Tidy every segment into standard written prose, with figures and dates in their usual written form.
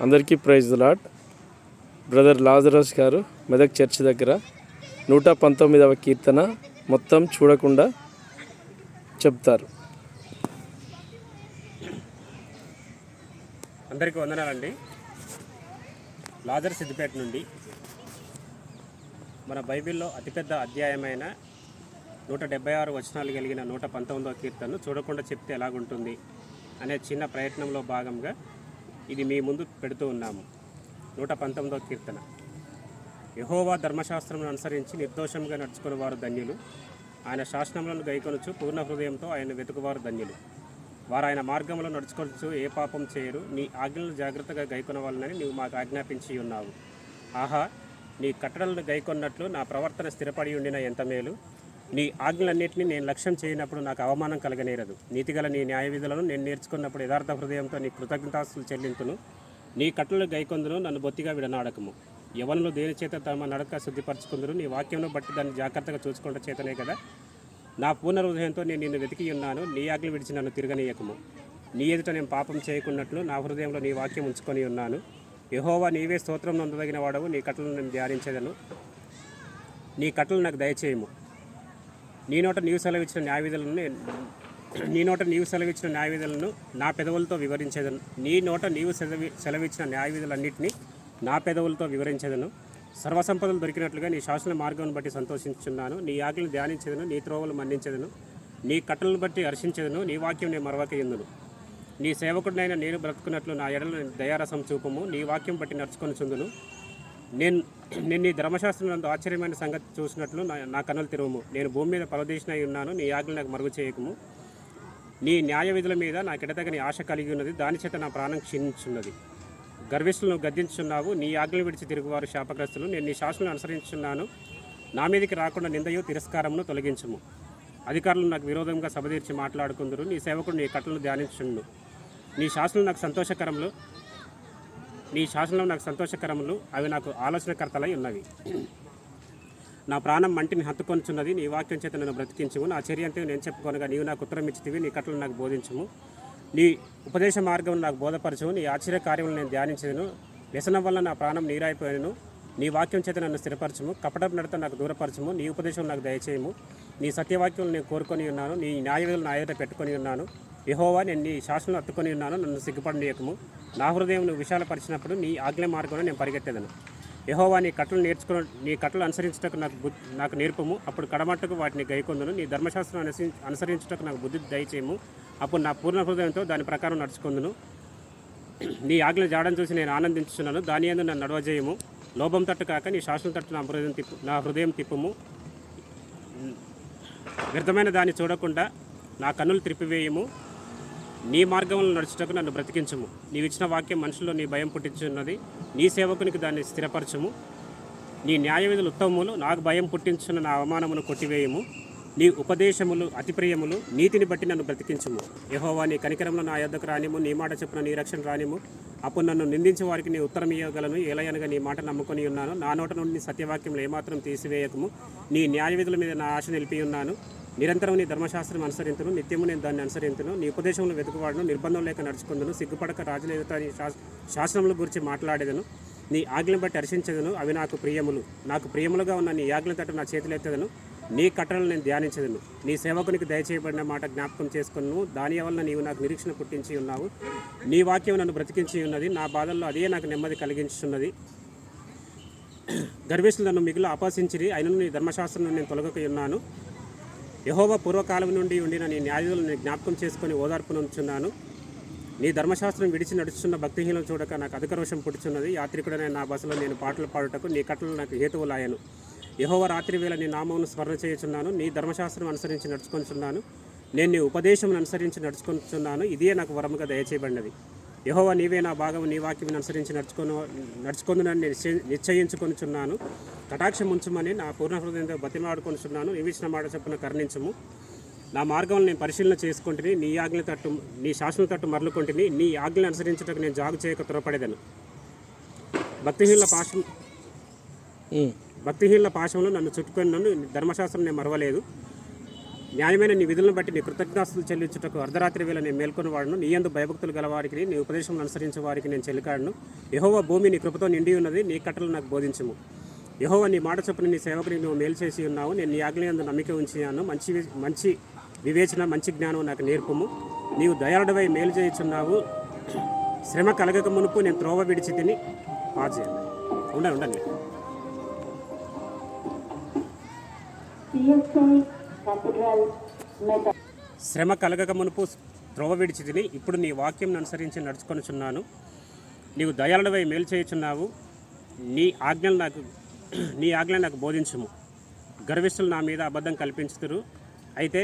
అందరికీ praise the lord. Brother Lazarus garu Medak church దగ్గర 119వ కీర్తన మొత్తం చూడకుండా చెప్తారు. అందరికీ వందనాలండి. లాజర్ సిద్దిపేట నుండి మన బైబిల్లో అతిపెద్ద అధ్యాయమైన 176 వచనాలు కలిగిన 119వ కీర్తనను చూడకుండా చెప్తే ఎలాగుంటుంది అనే చిన్న ప్రయత్నంలో భాగంగా ఇది మీ ముందు పెడుతూ ఉన్నాము. 119వ కీర్తన. యెహోవా ధర్మశాస్త్రమును అనుసరించి నిర్దోషంగా నడుచుకుని వారు ధన్యులు. ఆయన శాసనములను గైకొనుచు పూర్ణ హృదయంతో ఆయన వెతుకువారు ధన్యులు. వారు ఆయన మార్గంలో నడుచుకొనుచు ఏ పాపం చేయరు. నీ ఆజ్ఞలను జాగ్రత్తగా గైకొనవాలని నీవు మాకు ఆజ్ఞాపించి ఉన్నావు. ఆహా, నీ కట్టడలను గైకొన్నట్లు నా ప్రవర్తన స్థిరపడి ఉండిన ఎంత మేలు. నీ ఆజ్ఞలన్నింటినీ నేను లక్ష్యం చేయనప్పుడు నాకు అవమానం కలగనేరదు. నీతిగల నీ న్యాయ విధులను నేను నేర్చుకున్నప్పుడు యథార్థ హృదయంతో నీ కృతజ్ఞతాస్తులు చెల్లింతును. నీ కట్టలు గైకొందును, నన్ను బొత్తిగా విడనాడకము. యవనులు దేని చేత తమ నడక శుద్ధిపరచుకుందరు. నీ వాక్యంను బట్టి దాన్ని జాగ్రత్తగా చూసుకుంటే చేతనే కదా. నా పూర్ణ హృదయంతో నేను నిన్ను వెతికి ఉన్నాను. నీ ఆజ్ఞలు విడిచి నన్ను తిరగనీయకము. నీ ఎదుట నేను పాపం చేయకున్నట్లు నా హృదయంలో నీ వాక్యం ఉంచుకొని ఉన్నాను. యెహోవా, నీవే స్తోత్రం నొందదగిన వాడవు. నీ కట్టలను నేను ధ్యానించేదను. నీ కట్టలు నాకు దయచేయము. నీ నోట నీవు సెలవిచ్చిన న్యాయవిధులను నా పెదవులతో వివరించేదను. నీ నోట నీవు సెలవిచ్చిన న్యాయవిధులన్నింటినీ నా పెదవులతో వివరించేదను. సర్వసంపదలు దొరికినట్లుగా నీ శాసన మార్గం బట్టి సంతోషించున్నాను. నీ ఆజ్ఞలు ధ్యానించేదను. నీ త్రోవలు మన్నించేదను. నీ కట్టలను బట్టి హర్షించేదను. నీ వాక్యం నేను మరవకయుందును. నీ సేవకుడినైనా నేను బ్రతుకున్నట్లు నా ఎడల దయారసం చూపము. నీ వాక్యం బట్టి నడుచుకొని చుందును. నేను నీ ధర్మశాస్త్రం ఆశ్చర్యమైన సంగతి చూసినట్లు నా కన్నులు తెరవము. నేను భూమి మీద పరదేశినై ఉన్నాను. నీ ఆజ్ఞలు నాకు మరుగు చేయకము. నీ న్యాయ విధుల మీద నాకు ఎడతగని ఆశ కలిగి ఉన్నది. దాని చేత నా ప్రాణం క్షీణించున్నది. గర్విష్ఠులను గద్దించున్నావు. నీ ఆజ్ఞలు విడిచి తిరుగువారు శాపగ్రస్తులు. నేను నీ శాసనం అనుసరించున్నాను. నా మీదకి రాకుండా నిందయు తిరస్కారమును తొలగించము. అధికారులు నాకు విరోధంగా సభదీర్చి మాట్లాడుకుందరు. నీ సేవకుడు నీ కట్టలను ధ్యానించును. నీ శాసనం నాకు సంతోషకరములు. అవి నాకు ఆలోచనకర్తలై ఉన్నవి. నా ప్రాణం మంటిని హత్తుకొనిచున్నది. నీ వాక్యం చేత నన్ను బ్రతికించుము. నా చర్య అంతే నేను చెప్పుకొనగా నీవు నాకు ఉత్తరం ఇచ్చితివి. నీ కట్టలు నాకు బోధించుము. నీ ఉపదేశ మార్గం నాకు బోధపరచుము. నీ ఆశ్చర్య కార్యములు నేను ధ్యానించదును. వ్యసనం వల్ల నా ప్రాణం నీరైపోయాను. నీ వాక్యం చేత నన్ను స్థిరపరచుము. కపటపు నడత నాకు దూరపరచుము. నీ ఉపదేశం నాకు దయచేయము. నీ సత్యవాక్యం నేను కోరుకొని ఉన్నాను. నీ న్యాయవిధులు నా ఎదుట పెట్టుకొని ఉన్నాను. యెహోవా, నేను నీ శాసనం హత్తుకొని ఉన్నాను. నన్ను సిగ్గుపడనీయకము. నా హృదయం నువ్వు విశాలపరిచినప్పుడు నీ ఆజ్ఞ మార్గంలో నేను పరిగెత్తేదను. యెహోవా, నీ కట్టలు అనుసరించుటకు నాకు నేర్పము. అప్పుడు కడమట్టుకు వాటిని గైకొందును. నీ ధర్మశాస్త్రం అనుసరించుటకు నాకు బుద్ధి దయచేయము. అప్పుడు నా పూర్ణ హృదయంతో దాని ప్రకారం నడుచుకుందును. నీ ఆజ్ఞ జాడని చూసి నేను ఆనందించున్నాను. దాని యందు నన్ను నడవజేయము. లోభం తట్టు కాక నీ శాసనం తట్టు నా హృదయం తిప్పుము. వ్యర్థమైన దాన్ని చూడకుండా నా కన్నులు త్రిప్పివేయము. నీ మార్గంలో నడుచుటకు నన్ను బ్రతికించుము. నీవిచ్చిన వాక్యం మనుషుల్లో నీ భయం పుట్టించున్నది. నీ సేవకునికి దాన్ని స్థిరపరచుము. నీ న్యాయ విధులు ఉత్తమములు. నాకు భయం పుట్టించున్న నా అవమానమును కొట్టివేయము. నీ ఉపదేశములు అతి ప్రియములు. నీతిని బట్టి నన్ను బ్రతికించుము. యెహోవా, నీ కనికరంలో నా యొద్దకు రానిము. నీ మాట చొప్పున నీ రక్షణ రానిము. అప్పుడు నన్ను నిందించే వారికి నీ ఉత్తరం ఇవ్వగలను. ఏలయనగా నీ మాట నమ్ముకొని ఉన్నాను. నా నోట నుండి నీ సత్యవాక్యంలో ఏమాత్రం తీసివేయకము. నీ న్యాయ విధుల మీద నా ఆశ నిలిపి ఉన్నాను. నిరంతరం నీ ధర్మశాస్త్రం అనుసరింతును. నిత్యము నేను దాన్ని అనుసరింతును. నీ ఉపదేశంలో వెతుకువాడును. నిర్బంధం లేక నడుచుకుందును. సిగ్గుపడక రాజుల ఎదుట నీ శాసనముల గురించి మాట్లాడేదను. నీ ఆజ్ఞలను బట్టి హర్షించదను. అవి నాకు ప్రియములు. నాకు ప్రియములుగా ఉన్న నీ ఆజ్ఞల తట్టు నా చేతులెత్తదను. నీ కట్టలను నేను ధ్యానించదను. నీ సేవకునికి దయచేయబడిన మాట జ్ఞాపకం చేసుకున్నాను. దాని వలన నీవు నాకు నిరీక్షణ పుట్టించి ఉన్నావు. నీ వాక్యం నన్ను బ్రతికించి ఉన్నది. నా బాధల్లో అదే నాకు నెమ్మది కలిగించున్నది. గర్విష్ఠులు నన్ను మిగులు అపహసించిరి. అయినను నీ ధర్మశాస్త్రం నేను తొలగక ఉన్నాను. యెహోవా, పూర్వకాలం నుండి ఉండిన నీ న్యాయాలను నేను జ్ఞాపకం చేసుకొని ఓదార్పునుంచున్నాను. నీ ధర్మశాస్త్రం విడిచి నడుచున్న భక్తిహీనం చూడక నాకు అధిక రోషం పుట్టుచున్నది. యాత్రికుడనే నా బసలో నేను పాటలు పాడుటకు నీ కట్టలు నాకు హేతువులాయను. యెహోవా, రాత్రి వేళ నీ నామమును స్మరణ చేయుచున్నాను. నీ ధర్మశాస్త్రం అనుసరించి నడుచుకొనిచున్నాను. నేను నీ ఉపదేశం అనుసరించి నడుచుకొనిచున్నాను. ఇదే నాకు వరముగా దయచేయబడినది. యెహోవా, నీవే నా భాగము. నీ వాక్యం అనుసరించి నడుచుకొందునని నేను నిశ్చయించుకొనిచున్నాను. కటాక్షం ఉంచుమని నా పూర్ణ హృదయంతో బతిమాడుకొనిచున్నాను. నీవిచ్చిన మాట చొప్పున కరుణించుము. నా మార్గంలో నేను పరిశీలన చేసుకుంటుని. నీ శాసనం తట్టు మరలుకొంటిని. నీ ఆజ్ఞలు అనుసరించుటకు నేను జాగు చేయక త్వరపడేదను. భక్తిహీనుల పాశంలో నన్ను చుట్టుకొని ధర్మశాస్త్రం నేను మరవలేదు. న్యాయమైన నీ విధులను బట్టి నీ కృతజ్ఞాస్తులు చెల్లించుటకు అర్ధరాత్రి వేళ నేను మేల్కొని వాడును. నీ యందు భయభక్తులు గలవారికి నీ ఉపదేశం అనుసరించే వారికి నేను చెల్లికాడును. యెహోవా భూమి నీ కృపతో నిండి ఉన్నది, నీ కట్టలు నాకు బోధించుము. యెహోవా నీ మాట చొప్పున నీ సేవకుని నువ్వు మేలు చేసి ఉన్నావు. నేను నీ ఆజ్ఞయందు నమ్మిక ఉంచినాను. మంచి వివేచన మంచి జ్ఞానం నాకు నేర్పుము. నీవు దయాళుడవై మేలు చేయుచున్నావు. శ్రమ కలగక మునుపు నేను త్రోవ విడిచి తిని ఉండండి. శ్రమ కలగక మునుపు త్రోవ విడిచి తిని ఇప్పుడు నీ వాక్యం అనుసరించి నడుచుకొనుచున్నాను. నీవు దయాళుడవై మేలు చేయుచున్నావు. నీ ఆజ్ఞలు నాకు బోధించుము. గర్విష్ఠులు నా మీద అబద్ధం కల్పించుతురు. అయితే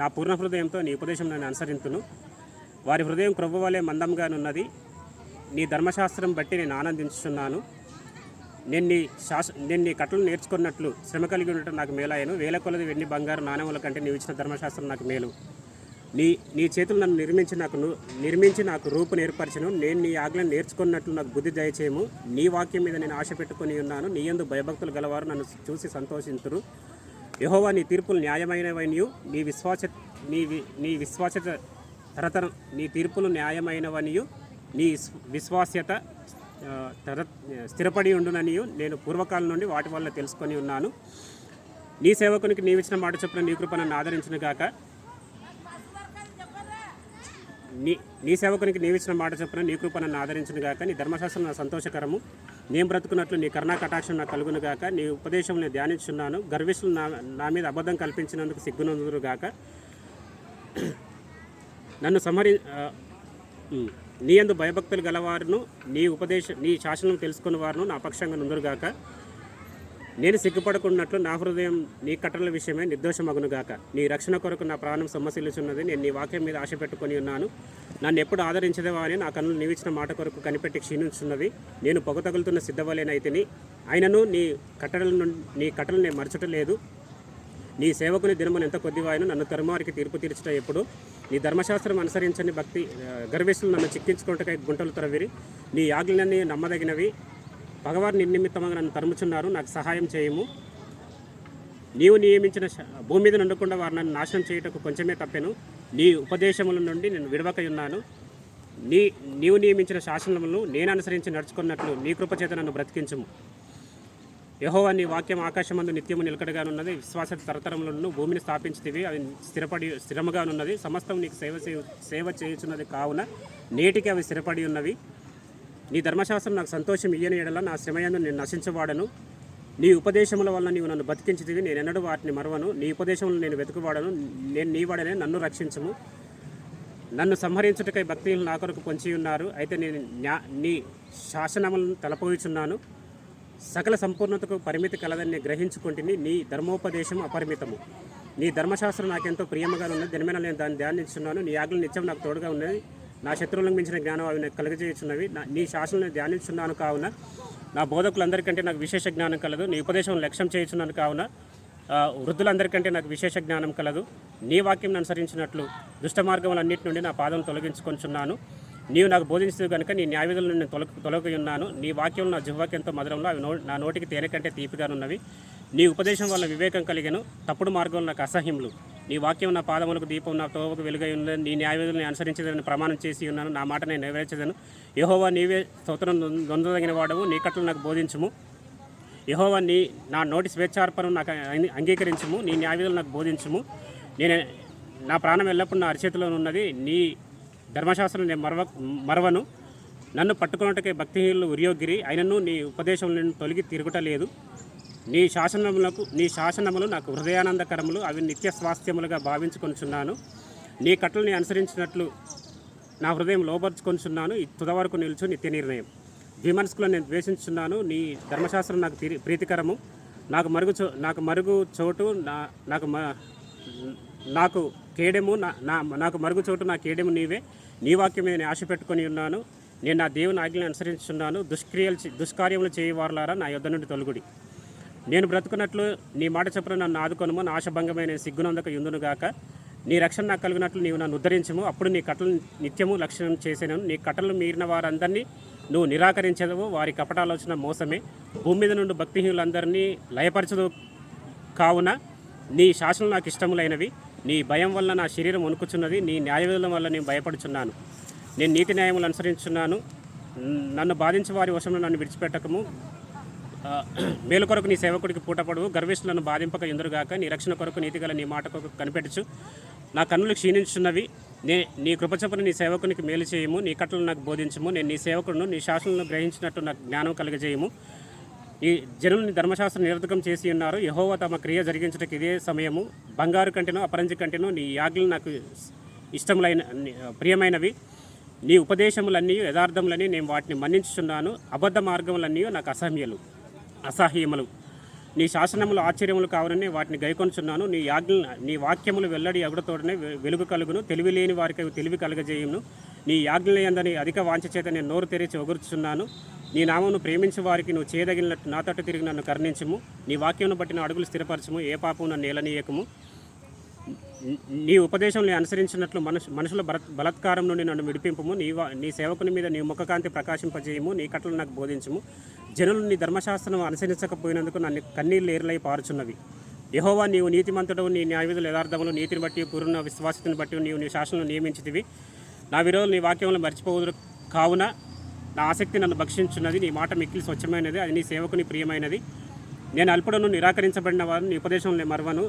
నా పూర్ణ హృదయంతో నీ ఉపదేశం నేను అనుసరింతును. వారి హృదయం క్రొవ్వ వలె మందంగానున్నది. నీ ధర్మశాస్త్రం బట్టి నేను ఆనందించుచున్నాను. నేను నీ కట్టలు నేర్చుకున్నట్లు శ్రమ కలిగి ఉండటం నాకు మేలాయను. వేల కొలది వెండి బంగారు నాణ్యముల కంటే నీవు ఇచ్చిన ధర్మశాస్త్రం నాకు మేలు. నీ చేతులు నన్ను నిర్మించి నాకు రూపు నేర్పరచను. నేను నీ ఆజ్ఞలను నేర్చుకున్నట్లు నాకు బుద్ధి దయచేయము. నీ వాక్యం మీద నేను ఆశ పెట్టుకుని ఉన్నాను. నీ యందు భయభక్తులు గలవారు నన్ను చూసి సంతోషింతురు. యెహోవా నీ తీర్పులు న్యాయమైనవనియు నీ విశ్వాస్యత తరతరం నీ తీర్పులు న్యాయమైనవనియు నీ విశ్వాస్యత స్థిరపడి ఉండుననియు నేను పూర్వకాలం నుండి వాటి వల్ల తెలుసుకొని ఉన్నాను. నీ సేవకునికి నీవిచ్చిన మాట చొప్పున నీ కృప నన్ను ఆదరించును గాక. నీ సేవకునికి నీవిచ్చిన మాట చొప్పున నీ కృప నన్ను ఆదరించును గాక. నీ ధర్మశాస్త్రం నా సంతోషకరము. నేను బ్రతుకున్నట్లు నీ కరుణా కటాక్షం నాకు కలుగును గాక. నీ ఉపదేశం నేను ధ్యానించున్నాను. గర్విష్ఠులు నా మీద అబద్ధం కల్పించినందుకు సిగ్గునందురు గాక. నన్ను నీ యందు భయభక్తులు గలవారును నీ శాసనం తెలుసుకున్న వారును నా పక్షంగా నుందురుగాక. నేను సిగ్గుపడకున్నట్లు నా హృదయం నీ కట్టల విషయమే నిర్దోషమగునుగాక. నీ రక్షణ కొరకు నా ప్రాణం సొమ్మసిల్లుచున్నది. నేను నీ వాక్యం మీద ఆశ పెట్టుకొని ఉన్నాను. నన్ను ఎప్పుడు ఆదరించదేవా అని నా కన్నులు నీవిచ్చిన మాట కొరకు కనిపెట్టి క్షీణించున్నది. నేను పొగ తగులుతున్న సిద్ధవలేనైతిని. అయినను నీ కట్టలను నేను మరచటలేదు. నీ సేవకుని దినమును ఎంత కొద్దివాయను. నన్ను తరుమారికి తీర్పు తీర్చుట ఎప్పుడు. నీ ధర్మశాస్త్రం అనుసరించని గర్విష్ఠులు నన్ను చిక్కించుకుంటకై గుంటలు తరవిరి. నీ ఆజ్ఞలన్నీ నమ్మదగినవి. పగవారు నిర్నిమిత్తముగా నన్ను తరుముచున్నారు. నాకు సహాయం చేయము. నీవు నియమించిన భూమి మీద ఉండకుండా వారు నన్ను నాశనం చేయుటకు కొంచెమే తప్పెను. నీ ఉపదేశముల నుండి నేను విడవకై ఉన్నాను. నీవు నియమించిన శాసనములను నేను అనుసరించి నడుచుకున్నట్లు నీ కృపచేత నన్ను బ్రతికించుము. యెహోవా నీ వాక్యం ఆకాశమందు నిత్యము నిలకడగానున్నది. విశ్వాస తరతరములను భూమిని స్థాపించితివి. అది స్థిరముగానున్నది. సమస్తం నీకు సేవ చేయుచున్నది కావున నేటికి అవి స్థిరపడి ఉన్నవి. నీ ధర్మశాస్త్రం నాకు సంతోషం ఇయ్యని ఎడల నా శ్రమయందు నేను నశించవాడను. నీ ఉపదేశముల వల్ల నీవు నన్ను బతికించితివి. నేను ఎన్నడూ వాటిని మరవను. నీ ఉపదేశములను నేను వెతుకువాడను. నేను నీ వాడనే, నన్ను రక్షించుము. నన్ను సంహరించుటకై భక్తులు నా కొరకు పొంచి ఉన్నారు. అయితే నేను నీ శాసనములను తలపోయుచున్నాను. సకల సంపూర్ణతకు పరిమితి కలదని గ్రహించుకుంటుని. నీ ధర్మోపదేశం అపరిమితము. నీ ధర్మశాస్త్రం నాకెంతో ప్రియముగా ఉన్నది. దినమైన నేను దాన్ని ధ్యానించున్నాను. నీ ఆజ్ఞలు నిత్యం నాకు తోడుగా ఉన్నది. నా శత్రువులకు మించిన జ్ఞానం అవి నాకు కలుగజేయుచున్నవి. నీ శాసనం ధ్యానించున్నాను కావున నా బోధకులందరికంటే నాకు విశేష జ్ఞానం కలదు. నీ ఉపదేశం లక్ష్యం చేయుచున్నాను కావున వృద్ధులందరికంటే నాకు విశేష జ్ఞానం కలదు. నీ వాక్యం అనుసరించినట్లు దుష్ట మార్గములన్నిటి నుండి నా పాదం తొలగించుకొంచున్నాను. నీవు నాకు బోధించదు కనుక నీ న్యాయవిధులను నేను తొలగి ఉన్నాను. నీ వాక్యం నా జిహ్వకి ఎంతో మధురంలో అవి నా నోటికి తేనె కంటే తీపిగానున్నవి. నీ ఉపదేశం వల్ల వివేకం కలిగెను. తప్పుడు మార్గంలో నాకు అసహ్యములు. నీ వాక్యం నా పాదములకు దీపం, నా తోవకు వెలుగై ఉన్నది. నీ న్యాయవిధులను అనుసరించదని ప్రమాణం చేసి ఉన్నాను. నా మాట నేను నెరవేర్చదను. యెహోవా నీవే స్తోత్రం నొందదగిన వాడవు. నీ కట్టలు నాకు బోధించుము. యెహోవా నా నోటి స్వేచ్ఛార్పణను నాకు అంగీకరించుము. నీ న్యాయవిధులు నాకు బోధించుము. నా ప్రాణం ఎల్లప్పుడూ నా అరిచేతిలో ఉన్నది. నీ ధర్మశాస్త్రం నేను మరవను. నన్ను పట్టుకున్నట్టుకే భక్తిహీనులు ఉరియోగిరి. అయినను నీ ఉపదేశం నేను తొలగి తిరుగుటలేదు. నీ శాసనములు నాకు హృదయానందకరములు. అవి నిత్య స్వాస్థ్యములుగా భావించుకొనిచున్నాను. నీ కట్టలని అనుసరించినట్లు నా హృదయం లోపరుచుకొనిచున్నాను. తుదవరకు నిలుచు నిత్య నిర్ణయం. ద్విమనస్కులను నేను ద్వేషించున్నాను. నీ ధర్మశాస్త్రం నాకు ప్రీతికరము. నాకు మరుగు చోటు నాకు కేడెము. నాకు మరుగు చోటు నా కేడెము నీవే. నీ వాక్యం మీద నేను ఆశ పెట్టుకొని ఉన్నాను. నేను నా దేవుని ఆజ్ఞలను అనుసరించున్నాను. దుష్కార్యములు చేయవారులారా నా యొద్ద నుండి తొలగుడి. నేను బ్రతుకున్నట్లు నీ మాట చొప్పున నన్ను ఆదుకొనుము. నా ఆశభంగమైన సిగ్గునందక యుందునుగాక. నీ రక్షణ నాకు కలిగినట్లు నీవు నన్ను ఉద్ధరించము. అప్పుడు నీ కట్టలు నిత్యము లక్ష్యం చేసేను. నీ కట్టలు మీరిన వారందరినీ నువ్వు నిరాకరించదవు. వారి కపటాలోచన మోసమే. భూమి మీద నుండి భక్తిహీనులందరినీ లయపరచదు కావున నీ శాసనం నాకు ఇష్టములైనవి. నీ భయం వల్ల నా శరీరం వణుకుచున్నది. నీ న్యాయవిధుల వల్ల నేను భయపడుచున్నాను. నేను నీతి న్యాయములు అనుసరించున్నాను. నన్ను బాధించే వారి వశంలో నన్ను విడిచిపెట్టకము. మేలు కొరకు నీ సేవకుడికి పూటపడువు. గర్విష్ఠులను బాధింపక ఎందురుగాక. నీ రక్షణ కొరకు నీతిగల నీ మాట కొరకు కనిపెట్టుచు. నా కన్నులు క్షీణించున్నవి. నీ కృపచొప్పున నీ సేవకునికి మేలు చేయము. నీ కట్టలు నాకు బోధించము. నేను నీ సేవకుడును. నీ శాసనలను గ్రహించినట్టు నాకు జ్ఞానం కలుగజేయము. ఈ జనులని ధర్మశాస్త్రం నిరర్ధకం చేసి ఉన్నారు. యెహోవా తమ క్రియ జరిగించడానికి ఇదే సమయము. బంగారు కంటెను అపరంజి కంటెను నీ ఆజ్ఞలు నాకు ఇష్టములైన ప్రియమైనవి. నీ ఉపదేశములన్నీ యథార్థములని నేను వాటిని మన్నించుచున్నాను. అబద్ధ మార్గములన్నీ నాకు అసహ్యములు. నీ శాసనములు ఆశ్చర్యములు కావాలని వాటిని గైకొనుచున్నాను. నీ వాక్యములు వెల్లడి అగుడతోడనే వెలుగు కలుగును. తెలివి లేని వారికి తెలివి కలగజేయును. నీ ఆజ్ఞల యందని అధిక వాంఛ చేత నేను నోరు తెరిచి ఒగురుచున్నాను. నీ నామమును ప్రేమించే వారికి నువ్వు చేయదగినట్టు నా తట్టు తిరిగి నన్ను కరుణించుము. నీ వాక్యమును బట్టి నా అడుగులు స్థిరపరచము. ఏ పాపము నన్ను ఏలనీయకము. నీ ఉపదేశంలో అనుసరించినట్లు మనుషుల బలత్కారం నుండి నన్ను విడిపింపము. నీ సేవకుని మీద నీ ముఖకాంతి ప్రకాశింపజేయము. నీ కట్టలు నాకు బోధించము. జనులు నీ ధర్మశాస్త్రం అనుసరించకపోయినందుకు నన్ను కన్నీళ్ళు ఏర్లై పారుచున్నవి. యెహోవా నీవు నీతిమంతుడవు. నీ న్యాయవిధులు యథార్థములు. నీతిని బట్టి పూర్ణ విశ్వాసతను బట్టి నీవు నీ శాసనం నియమించితివి. నా విరోధులు నీ వాక్యములను మర్చిపోవుదురు కావున నా ఆసక్తి నన్ను భక్షించున్నది. నీ మాట మిక్కిలి స్వచ్ఛమైనది. అది నీ సేవకుని ప్రియమైనది. నేను అల్పుడను నిరాకరించబడిన వారిని నీ ఉపదేశంలో మరవను.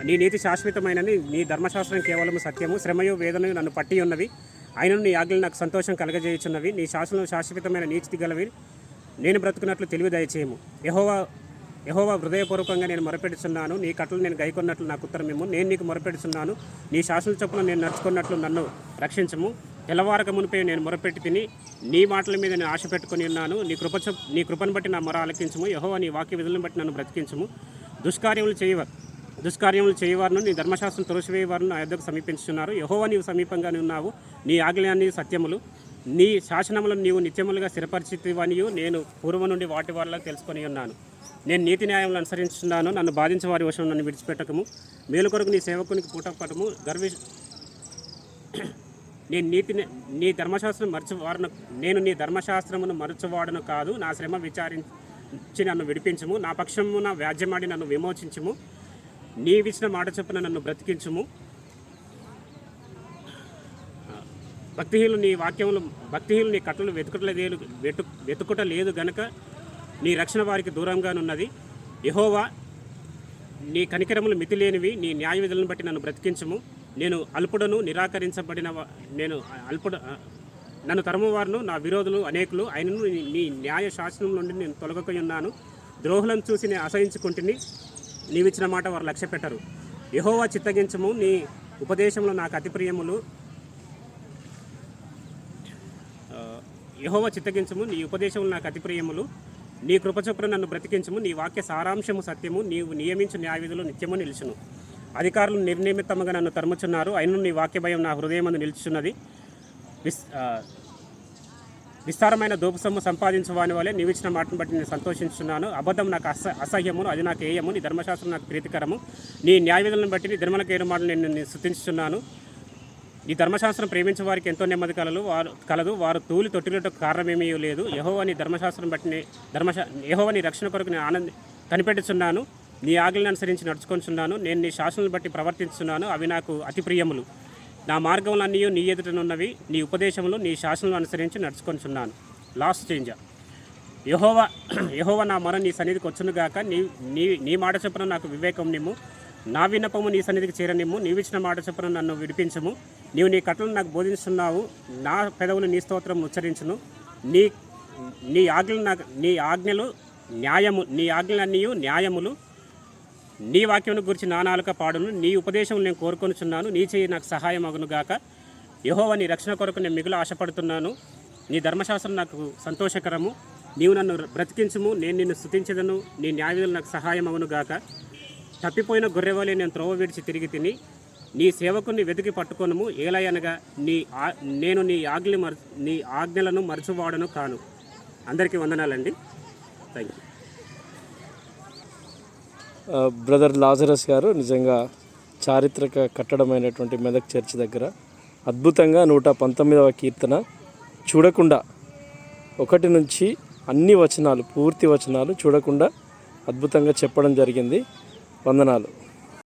నీ నీతి శాశ్వతమైనది. నీ ధర్మశాస్త్రం కేవలము సత్యము. శ్రమయు వేదనయు నన్ను పట్టి ఉన్నవి. అయినను నీ ఆజ్ఞలు నాకు సంతోషం కలగజేయుచున్నవి. నీ శాసనం శాశ్వతమైన నీతి గలవి. నేను బ్రతుకున్నట్లు తెలివి దయచేయము. యెహోవా హృదయపూర్వకంగా నేను మొరపెడుచున్నాను. నీ కట్టలు నేను గైకొన్నట్లు నాకు ఉత్తరమేమో. నేను నీకు మొరపెడుచున్నాను. నీ శాసన చొప్పున నేను నడుచుకున్నట్లు నన్ను రక్షించము. తెల్లవారక మునిపే నేను మొరపెట్టి తిని నీ మాటల మీద నేను ఆశ పెట్టుకుని ఉన్నాను. నీ కృపను బట్టి నా మొర ఆలకించము. యెహోవా నీ వాక్య విధులను బట్టి నన్ను బ్రతికించము. దుష్కార్యములు చేయవారును నీ ధర్మశాస్త్రం తులసివేయవారును నా యొద్దకు సమీపించున్నారు. యెహోవా నీవు సమీపంగానే ఉన్నావు. నీ ఆజ్ఞలన్నీ సత్యములు. నీ శాసనములను నీవు నిత్యములుగా స్థిరపరిచితివనియు నేను పూర్వం నుండి వాటి వల్ల తెలుసుకొని ఉన్నాను. నేను నీతి న్యాయములు అనుసరించున్నాను. నన్ను బాధించే వారి వశం నన్ను విడిచిపెట్టకము. మేలు కొరకు నీ సేవకునికి పూటపడము. నేను నీ ధర్మశాస్త్రమును మరచువాడను కాదు. నా శ్రమ విచారించి నన్ను విడిపించుము. నా పక్షమున వ్యాజ్యమాడి నన్ను విమోచించుము. నీవిచ్చిన మాట చొప్పున నన్ను బ్రతికించుము. భక్తిహీనులు నీ కట్టలు వెతుకుట లేదు గనుక నీ రక్షణ వారికి దూరంగానున్నది. యెహోవా నీ కనికరములు మితిలేనివి. నీ న్యాయ విధులను బట్టి నన్ను బ్రతికించుము. నేను అల్పుడను నన్ను తరుమువారును నా విరోధులు అనేకులు. అయినను నీ న్యాయ శాసనం నుండి నేను తొలగక ఉన్నాను. ద్రోహులను చూసి నేను అసహించుకుంటుని. నీవిచ్చిన మాట వారు లక్ష్య పెట్టరు. యెహోవా చిత్తగించము. నీ ఉపదేశంలో నాకు అతి ప్రియములు. యెహోవా చిత్తగించము. నీ ఉపదేశంలో నాకు అతి ప్రియములు. నీ కృపచొప్పున నన్ను బ్రతికించము. నీ వాక్య సారాంశము సత్యము. నీవు నియమించు న్యాయవిధులు నిత్యము నిలుచును. అధికారులు నిర్నిమిత్తముగా నన్ను తరుముచున్నారు. అయినను నీ వాక్య భయం నా హృదయమందు నిలుచున్నది. విస్తారమైన దోపుసొమ్ము సంపాదించువాని వలె నీవిచ్చిన మాటను బట్టి నేను సంతోషించున్నాను. అబద్ధం నాకు అసహ్యమును. అది నాకు ఏయము. నీ ధర్మశాస్త్రం నాకు ప్రీతికరము. నీ న్యాయ విధులను బట్టి నీ ధర్మలకేరు మాటలు నేను స్తుతించుచున్నాను. ఈ ధర్మశాస్త్రం ప్రేమించే వారికి ఎంతో నెమ్మది కలదు. వారు తూలి తొట్టినట్టు కారణమేమీ లేదు. యెహోవా నీ ధర్మశాస్త్రం బట్టి యెహోవా నీ రక్షణ కొరకు నేను కనిపెట్టుచున్నాను. నీ ఆజ్ఞలను అనుసరించి నడుచుకొనిచున్నాను. నేను నీ శాసనాలను బట్టి ప్రవర్తించున్నాను. అవి నాకు అతి ప్రియములు. నా మార్గములన్నీ నీ ఎదుటనున్నవి. నీ ఉపదేశములు నీ శాసనాలను అనుసరించి నడుచుకొనిచున్నాను. Last change. యెహోవా నా మొర నీ సన్నిధికి వచ్చునుగాక. నీ మాట చొప్పున నాకు వివేకం నిమ్ము. నా విన్నపము నీ సన్నిధికి చేరనిమ్ము. నీవిచ్చిన మాట చొప్పున నన్ను విడిపించము. నీవు నీ కట్టలను నాకు బోధిస్తున్నావు. నా పెదవులు నీ స్తోత్రం ఉచ్చరించును. నీ ఆజ్ఞలన్నీ న్యాయములు. నీ వాక్యమును గురించి నా నాలుక పాడును. నీ ఉపదేశం నేను కోరుకొనుచున్నాను. నీ చేయి నాకు సహాయం అగునుగాక. యెహోవా నీ రక్షణ కొరకు నేను మిగులు ఆశపడుతున్నాను. నీ ధర్మశాస్త్రం నాకు సంతోషకరము. నీవు నన్ను బ్రతికించుము. నేను నిన్ను స్తుతించదను. నీ న్యాయవిధులు నాకు సహాయం అగునుగాక. తప్పిపోయిన గొర్రెవలే నేను త్రోవ విడిచి తిరిగి తిని. నీ సేవకుని వెతికి పట్టుకొనుము. ఏలయనగా నేను నీ ఆజ్ఞలను మరచువాడను కాను. అందరికీ వందనాలండి. Thank you. బ్రదర్ లాజరస్ గారు నిజంగా చారిత్రక కట్టడమైనటువంటి మెదక్ చర్చ్ దగ్గర అద్భుతంగా 119వ కీర్తన చూడకుండా 1 నుంచి అన్ని వచనాలు పూర్తి వచనాలు చూడకుండా అద్భుతంగా చెప్పడం జరిగింది. వందనాలు.